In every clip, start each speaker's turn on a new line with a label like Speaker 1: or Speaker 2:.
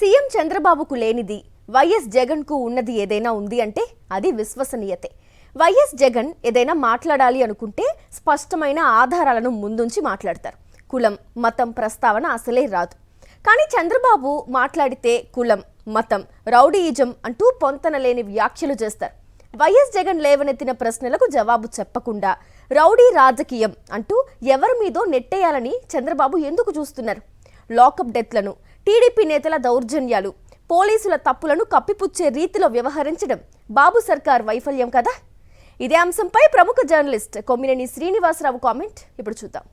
Speaker 1: CM చంద్రబాబుకు లేనిది YS జగన్కు ఉన్నది ఏదైనా ఉంది అంటే అది విశ్వసనీయతే. వైఎస్ జగన్ ఏదైనా మాట్లాడాలి అనుకుంటే స్పష్టమైన ఆధారాలను ముందుంచి మాట్లాడతారు. కులం, మతం ప్రస్తావన అసలే రాదు. కానీ చంద్రబాబు మాట్లాడితే కులం, మతం, రౌడీయిజం అంటూ పొంతనలేని వ్యాఖ్యలు చేస్తారు. వైఎస్ జగన్ లేవనెత్తిన ప్రశ్నలకు జవాబు చెప్పకుండా రౌడీ రాజకీయం అంటూ ఎవరి మీదో నెట్టేయాలని చంద్రబాబు ఎందుకు చూస్తున్నారు? లాకప్ డెత్లను, టీడీపీ నేతల దౌర్జన్యాలు, పోలీసుల తప్పులను కప్పిపుచ్చే రీతిలో వ్యవహరించడం బాబు సర్కార్ వైఫల్యం కదా. ఇదే అంశంపై ప్రముఖ జర్నలిస్ట్ కొమ్మినేని శ్రీనివాసరావు కామెంట్ ఇప్పుడు చూద్దాం.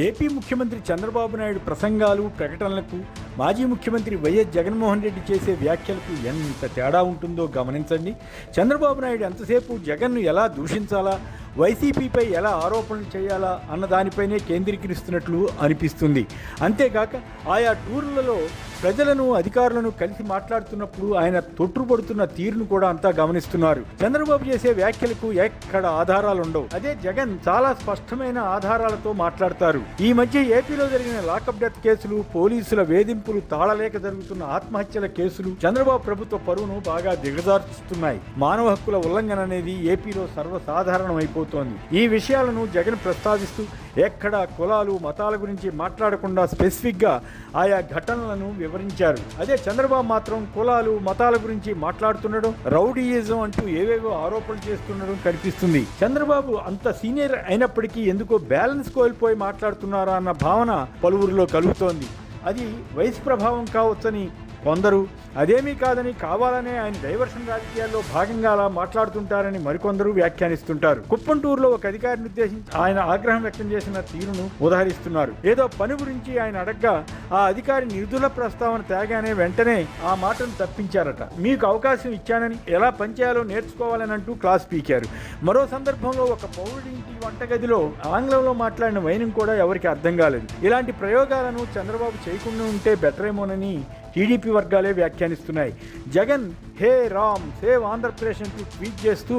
Speaker 2: ఏపీ ముఖ్యమంత్రి చంద్రబాబు నాయుడు ప్రసంగాలు, ప్రకటనలకు మాజీ ముఖ్యమంత్రి వైఎస్ జగన్మోహన్ రెడ్డి చేసే వ్యాఖ్యలకు ఎంత తేడా ఉంటుందో గమనించండి. చంద్రబాబు నాయుడు ఎంతసేపు జగన్ను ఎలా దూషించాలా, వైసీపీపై ఎలా ఆరోపణలు చేయాలా అన్న దానిపైనే కేంద్రీకరిస్తున్నట్లు అనిపిస్తుంది. అంతేకాక ఆయా టూర్లలో ప్రజలను, అధికారులను కలిసి మాట్లాడుతున్నప్పుడు ఆయన తొట్టుపడుతున్న తీరును కూడా అంతా గమనిస్తున్నారు. చంద్రబాబు చేసే వ్యాఖ్యలకు ఎక్కడ ఆధారాలు ఉండవు. అదే జగన్ చాలా స్పష్టమైన ఆధారాలతో మాట్లాడతారు. ఈ మధ్య ఏపీలో జరిగిన లాకప్ డెత్ కేసులు, పోలీసుల వేధింపులు, తాళలేక జరుగుతున్న ఆత్మహత్యల కేసులు చంద్రబాబు ప్రభుత్వ పరువును బాగా దిగజార్చుతున్నాయి. మానవ హక్కుల ఉల్లంఘన అనేది ఏపీలో సర్వసాధారణం అయిపోతోంది. ఈ విషయాలను జగన్ ప్రస్తావిస్తూ ఎక్కడ కులాలు, మతాల గురించి మాట్లాడకుండా స్పెసిఫిక్ గా ఆయా ఘటనలను వివరించారు. అదే చంద్రబాబు మాత్రం కులాలు, మతాల గురించి మాట్లాడుతుండడం, రౌడీయిజం అంటూ ఏవేవో ఆరోపణలు చేస్తుండడం కనిపిస్తుంది. చంద్రబాబు అంత సీనియర్ అయినప్పటికీ ఎందుకో బ్యాలెన్స్ కోల్పోయి మాట్లాడుతున్నారా అన్న భావన పలువురిలో కలుగుతోంది. అది వయసు ప్రభావం కావచ్చని కొందరు, అదేమీ కాదని కావాలనే ఆయన డైవర్షన్ రాజకీయాల్లో భాగంగా అలా మాట్లాడుతుంటారని మరికొందరు వ్యాఖ్యానిస్తుంటారు. కుప్పంటూరులో ఒక అధికారిని ఉద్దేశించి ఆయన ఆగ్రహం వ్యక్తం చేసిన తీరును ఉదహరిస్తున్నారు. ఏదో పని గురించి ఆయన అడగ్గా ఆ అధికారి నిధుల ప్రస్తావన తేగానే వెంటనే ఆ మాటను తప్పించారట. మీకు అవకాశం ఇచ్చానని ఎలా పనిచేయాలో నేర్చుకోవాలని అంటూ క్లాస్ పీకారు. మరో సందర్భంలో ఒక పౌరుడి ఇంటి వంటగదిలో ఆంగ్లంలో మాట్లాడిన వైనం కూడా ఎవరికి అర్థం కాలేదు. ఇలాంటి ప్రయోగాలను చంద్రబాబు చేయకుండా ఉంటే బెటర్ ఏమోనని టీడీపీ వర్గాలే వ్యాఖ్యానిస్తున్నాయి. జగన్ హే రామ్ సేవ్ ఆంధ్రప్రదేశ్ అంటూ ట్వీట్ చేస్తూ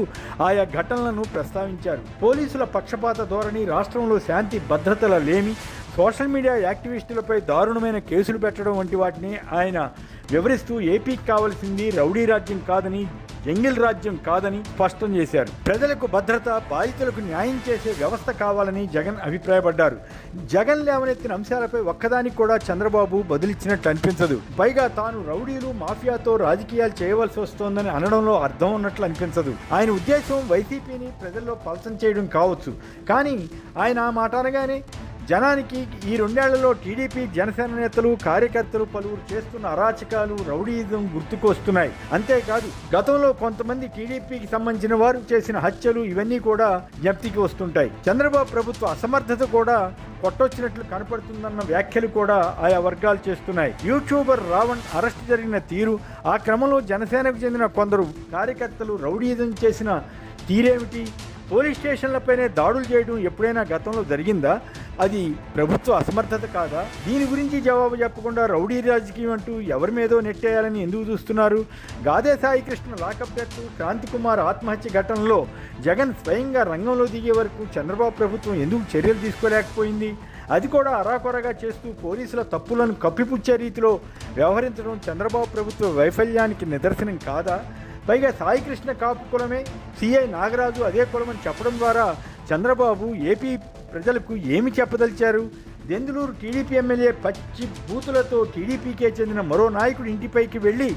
Speaker 2: ఆయా ఘటనలను ప్రస్తావించారు. పోలీసుల పక్షపాత ధోరణి, రాష్ట్రంలో శాంతి భద్రతల లేమి, సోషల్ మీడియా యాక్టివిస్టులపై దారుణమైన కేసులు పెట్టడం వంటి వాటిని ఆయన వివరిస్తూ ఏపీకి కావాల్సింది రౌడీ రాజ్యం కాదని, జంగిల్ రాజ్యం కాదని స్పష్టం చేశారు. ప్రజలకు భద్రత, బాధితులకు న్యాయం చేసే వ్యవస్థ కావాలని జగన్ అభిప్రాయపడ్డారు. జగన్ లేవనెత్తిన అంశాలపై ఒక్కదానికి కూడా చంద్రబాబు బదులిచ్చినట్లు అనిపించదు. పైగా తాను రౌడీలు, మాఫియాతో రాజకీయాలు చేయవలసి వస్తోందని అనడంలో అర్థం ఉన్నట్లు అనిపించదు. ఆయన ఉద్దేశం వైసీపీని ప్రజల్లో పలసం చేయడం కావచ్చు. కానీ ఆయన ఆ మాట అనగానే జనానికి ఈ రెండేళ్లలో టీడీపీ, జనసేన నేతలు, కార్యకర్తలు పలువురు చేస్తున్న అరాచకాలు, రౌడీయిజం గుర్తుకొస్తున్నాయి. అంతేకాదు గతంలో కొంతమంది టీడీపీకి సంబంధించిన వారు చేసిన హత్యలు ఇవన్నీ కూడా జ్ఞప్తికి వస్తుంటాయి. చంద్రబాబు ప్రభుత్వ అసమర్థత కూడా కొట్టొచ్చినట్లు కనపడుతుందన్న వ్యాఖ్యలు కూడా ఆయా వర్గాలు చేస్తున్నాయి. యూట్యూబర్ రావణ్ అరెస్ట్ జరిగిన తీరు, ఆ క్రమంలో జనసేనకు చెందిన కొందరు కార్యకర్తలు రౌడీయిజం చేసిన తీరేమిటి? పోలీస్ స్టేషన్లపైనే దాడులు చేయడం ఎప్పుడైనా గతంలో జరిగిందా? అది ప్రభుత్వ అసమర్థత కాదా? దీని గురించి జవాబు చెప్పకుండా రౌడీ రాజకీయం అంటూ ఎవరి మీదో నెట్టేయాలని ఎందుకు చూస్తున్నారు? గాదే సాయికృష్ణ లాకప్ డెత్, క్రాంతికుమార్ ఆత్మహత్య ఘటనలో జగన్ స్వయంగా రంగంలో దిగే వరకు చంద్రబాబు ప్రభుత్వం ఎందుకు చర్యలు తీసుకోలేకపోయింది? అది కూడా అరాకొరగా చేస్తూ పోలీసుల తప్పులను కప్పిపుచ్చే రీతిలో వ్యవహరించడం చంద్రబాబు ప్రభుత్వ వైఫల్యానికి నిదర్శనం కాదా? పైగా సాయికృష్ణ కాపు కులమే, సిఐ నాగరాజు అదే కులమని చెప్పడం ద్వారా చంద్రబాబు ఏపీ ప్రజలకు ఏమి చెప్పదలిచారు? దెందులూరు టీడీపీ ఎమ్మెల్యే పచ్చి బూతులతో టీడీపీకే చెందిన మరో నాయకుడి ఇంటిపైకి వెళ్ళి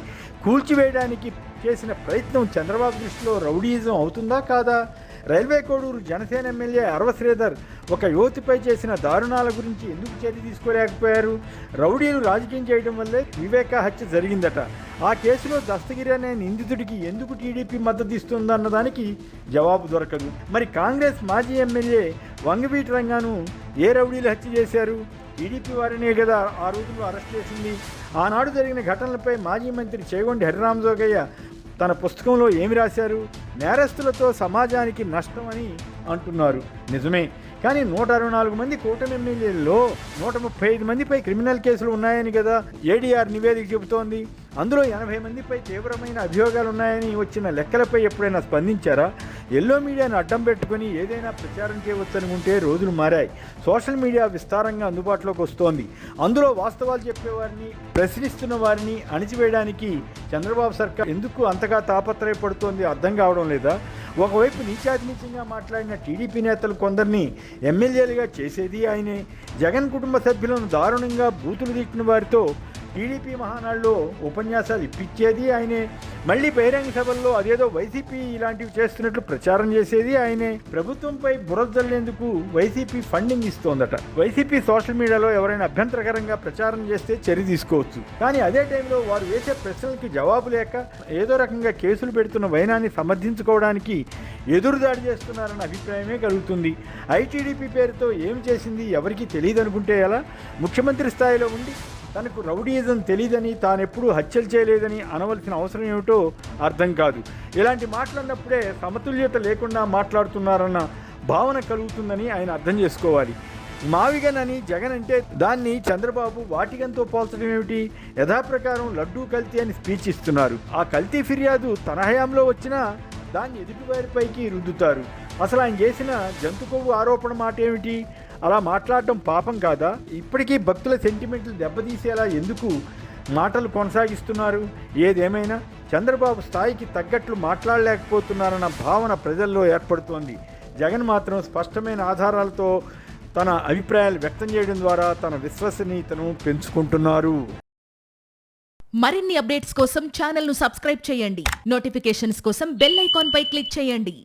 Speaker 2: కూల్చివేయడానికి చేసిన ప్రయత్నం చంద్రబాబు దృష్టిలో రౌడీయిజం అవుతుందా కాదా? రైల్వే కోడూరు జనసేన ఎమ్మెల్యే అరవ శ్రీధర్ ఒక యువతిపై చేసిన దారుణాల గురించి ఎందుకు చర్య తీసుకోలేకపోయారు? రౌడీలు రాజకీయం చేయడం వల్లే వివేక హత్య జరిగిందట. ఆ కేసులో దస్తగిరి అనే నిందితుడికి ఎందుకు టీడీపీ మద్దతు ఇస్తుందన్నదానికి జవాబు దొరకదు. మరి కాంగ్రెస్ మాజీ ఎమ్మెల్యే వంగవీటి రంగాను ఏ రౌడీలు హత్య చేశారు? టీడీపీ వారినే కదా ఆ రోజుల్లో అరెస్ట్ చేసింది. ఆనాడు జరిగిన ఘటనలపై మాజీ మంత్రి చేగొండి హరిరామ జోగయ్య తన పుస్తకంలో ఏమి రాశారు? నేరస్తులతో సమాజానికి నష్టం అని అంటున్నారు. నిజమే. కానీ 164 మంది కూటమి ఎమ్మెల్యేల్లో 135 మందిపై క్రిమినల్ కేసులు ఉన్నాయని కదా ఏడీఆర్ నివేదిక చెబుతోంది. అందులో 80 మందిపై తీవ్రమైన అభియోగాలున్నాయని వచ్చిన లెక్కలపై ఎప్పుడైనా స్పందించారా? ఎల్లో మీడియాను అడ్డం పెట్టుకుని ఏదైనా ప్రచారం చేయవచ్చనుకుంటే రోజులు మారాయి. సోషల్ మీడియా విస్తారంగా అందుబాటులోకి వస్తోంది. అందులో వాస్తవాలు చెప్పేవారిని, ప్రశ్నిస్తున్న వారిని అణిచివేయడానికి చంద్రబాబు సర్కార్ ఎందుకు అంతగా తాపత్రయపడుతోంది అర్థం కావడం లేదా? ఒకవైపు నీచాతినీచంగా మాట్లాడిన టీడీపీ నేతలు కొందరిని ఎమ్మెల్యేలుగా చేసేది ఆయనే. జగన్ కుటుంబ సభ్యులను దారుణంగా బూతులు తిట్టిన వారితో టీడీపీ మహానాడులో ఉపన్యాసాలు ఇప్పించేది ఆయనే. మళ్ళీ బహిరంగ సభల్లో అదేదో వైసీపీ ఇలాంటివి చేస్తున్నట్లు ప్రచారం చేసేది ఆయనే. ప్రభుత్వంపై బురద జల్లేందుకు వైసీపీ ఫండింగ్ ఇస్తోందట. వైసీపీ సోషల్ మీడియాలో ఎవరైనా అభ్యంతరకరంగా ప్రచారం చేస్తే చర్య తీసుకోవచ్చు. కానీ అదే టైంలో వారు వేసే ప్రశ్నలకి జవాబు లేక ఏదో రకంగా కేసులు పెడుతున్న వైనాన్ని సమర్థించుకోవడానికి ఎదురుదాడి చేస్తున్నారన్న అభిప్రాయమే కలుగుతుంది. ఐటీడీపీ పేరుతో ఏం చేసింది ఎవరికీ తెలియదు అనుకుంటే ఎలా? ముఖ్యమంత్రి స్థాయిలో ఉండి తనకు రౌడీయిజం తెలియదని, తానెప్పుడూ హత్యలు చేయలేదని అనవలసిన అవసరం ఏమిటో అర్థం కాదు. ఇలాంటి మాట్లాడినప్పుడే సమతుల్యత లేకుండా మాట్లాడుతున్నారన్న భావన కలుగుతుందని ఆయన అర్థం చేసుకోవాలి. మావిగన్ అని జగన్ అంటే దాన్ని చంద్రబాబు వాటిగన్తో పోల్చడం ఏమిటి? యథాప్రకారం లడ్డూ కల్తీ అని స్పీచ్ ఇస్తున్నారు. ఆ కల్తీ ఫిర్యాదు తన హయాంలో వచ్చినా దాన్ని ఎదుటివారిపైకి రుద్దుతారు. అసలు ఆయన చేసిన జంతు కొవ్వు ఆరోపణ మాట ఏమిటి? అలా మాట్లాడటం పాపం కాదా? ఇప్పటికీ భక్తుల సెంటిమెంట్లు దెబ్బతీసేలా ఎందుకు మాటలు కొనసాగిస్తున్నారు? ఏదేమైనా చంద్రబాబు స్థాయికి తగ్గట్లు మాట్లాడలేకపోతున్నారన్న భావన ప్రజల్లో ఏర్పడుతోంది. జగన్ మాత్రం స్పష్టమైన ఆధారాలతో తన అభిప్రాయాలు వ్యక్తం చేయడం ద్వారా తన విశ్వసనీయతను పెంచుకుంటున్నారు.
Speaker 3: మరిన్ని అప్డేట్స్ కోసం ఛానల్ను సబ్స్క్రైబ్ చేయండి. నోటిఫికేషన్స్ కోసం బెల్ ఐకాన్ పై క్లిక్ చేయండి.